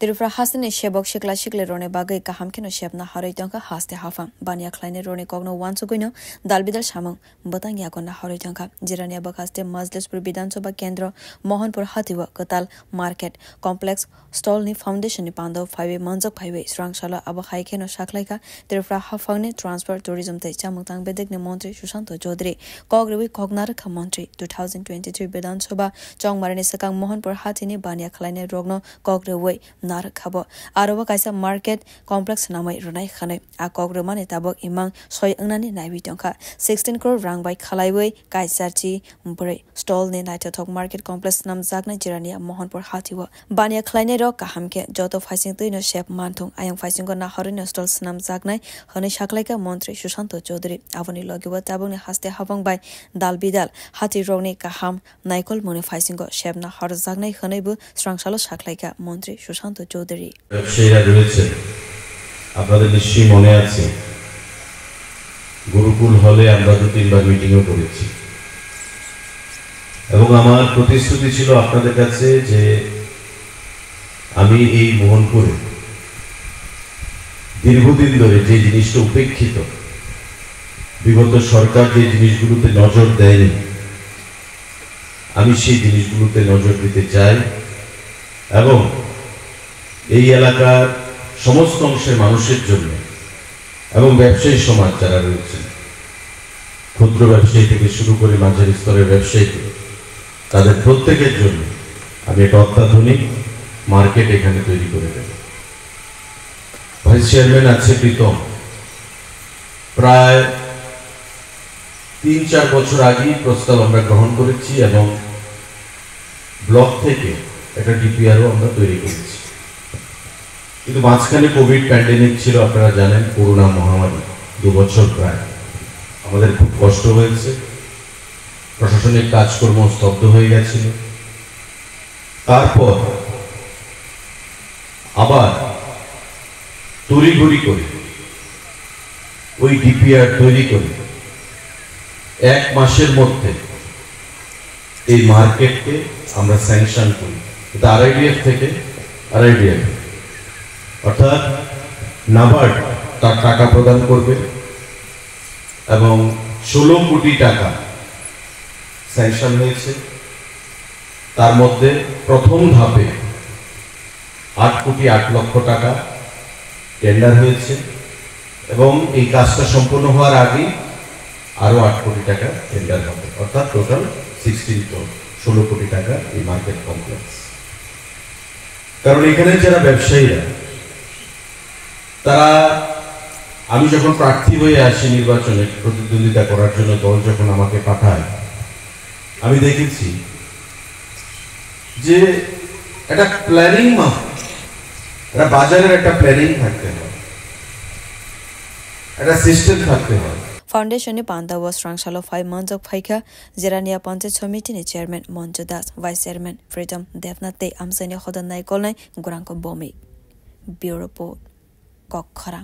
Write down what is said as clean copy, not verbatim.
Tirufra Hasane Shebok Shikla Shikle Rone Bagay Kahamkino Shebna Haritanka Haste Hafam Bania Kleine Rone Cogno Wansuguino Dalbidal Shamong Batang Yakona Haritanka Jirania Bakaste Mazlespur Bidansoba Kendro Mohanpur Hatiwa Katal Market Complex Stall ni Foundation ni Pando 5 Manzak Highway Srangshala Abahaikeno Shaklaika Tirufra Hafangne Transfer Tourism Te Chamutang Bedek ni Montri Shushanto Jodri Kogrewi Kognaraka Montri 2023 Bidansoba Chong Marani Sakang Mohanpur Hatini Bania Kleine Rogno Kogrewi Nar Khabo Aroba Kaisa Market Complex Namai Runai Khane A Kogremani Tabok Imang Soy Angnani Naibi Tonka 16 crore rang by Khalaiway Kaisarchi Mpure Stall ni Naitatok Market Complex Nam Zagna Jirania Mohanpur Hatiwa Bania Kleine Ro Kahamke Joto Facing Tuino Shep Mantung Ayang Facing Go Naharino Stall Nam Zagnai Hone Shaklaika Montri Shushanto Chodri Avoni Logiwa Tabong Haste Habong by Dalbidal Hati Roni Kaham Naikol Mone Facing Go Shep Nahar Zagnai Honebu Strangshalo Shaklaika Montri Shushanto Chowdhury ব্যবসায়ীরা রয়েছে আপনাদের নিশ্চয়ই মনে আছে গুরুকুল হলে আমরা 2-3 বার মিটিংও করেছি এবং আমার প্রতিশ্রুতি ছিল আপনাদের কাছে যে আমি এই মোহনপুরে দীর্ঘদিন ধরে যে জিনিসটা উপেক্ষিত বিগত সরকার যে জিনিসগুলোতে নজর দেয়নি আমি সেই জিনিসগুলোতে নজর দিতে চাই এবং এই এলাকার সমস্ত অংশের মানুষের জন্য এবং ব্যবসায়ী সমাজ যারা রয়েছে ক্ষুদ্র ব্যবসায়ী থেকে শুরু করে মাঝারি স্তরের ব্যবসায়ী তাদের প্রত্যেকের জন্য আমি একটা অত্যাধুনিক মার্কেট এখানে তৈরি করে দেব ভাইস চেয়ারম্যান আছে প্রীতম প্রায় 3-4 বছর আগে প্রস্তাব আমরা গ্রহণ করেছি এবং ব্লক থেকে একটা ডিপিআরও আমরা তৈরি করেছি কিন্তু মাঝখানে কোভিড প্যান্ডেমিক ছিল আপনারা জানেন করোনা মহামারী 2 বছর প্রায় আমাদের খুব কষ্ট হয়েছে প্রশাসনিক কাজকর্ম স্তব্ধ হয়ে গেছিল তারপর আবার তড়িঘড়ি করে ওই ডিপিআর তৈরি করে 1 মাসের মধ্যে এই মার্কেটকে আমরা স্যাংশন করি এটা আরআইডিএফ থেকে আরআইডিএফ অর্থাৎ নাবার্ড তার টাকা প্রদান করবে এবং 16 কোটি টাকা স্যাংশন হয়েছে তার মধ্যে প্রথম ধাপে 8 কোটি 8 লক্ষ টাকা টেন্ডার হয়েছে এবং এই কাজটা সম্পূর্ণ হওয়ার আগে আরো 8 কোটি টাকা টেন্ডার হবে অর্থাৎ টোটাল 16 কোটি টাকা এই মার্কেট কমপ্লেক্স কারণ এখানে যারা ব্যবসায়ীরা তারা আমি যখন প্রার্থী হয়ে আসি নির্বাচনে প্রতিদ্বন্দ্বিতা করার জন্য দল যখন আমাকে পাঠায় আমি দেখেছি যে একটা প্ল্যানিং একটা বাজারের একটা প্ল্যানিং থাকতে হয় একটা সিস্টেম থাকতে হয় Foundation ni Panda was Strangshalo 5 months of Paika, Zerania Panchayat Committee ni Chairman Monjo Das, Vice Chairman Freedom Devnath Amsani Hodan Naikolnai Guranko Bomi. Bureau Report Kokkhara.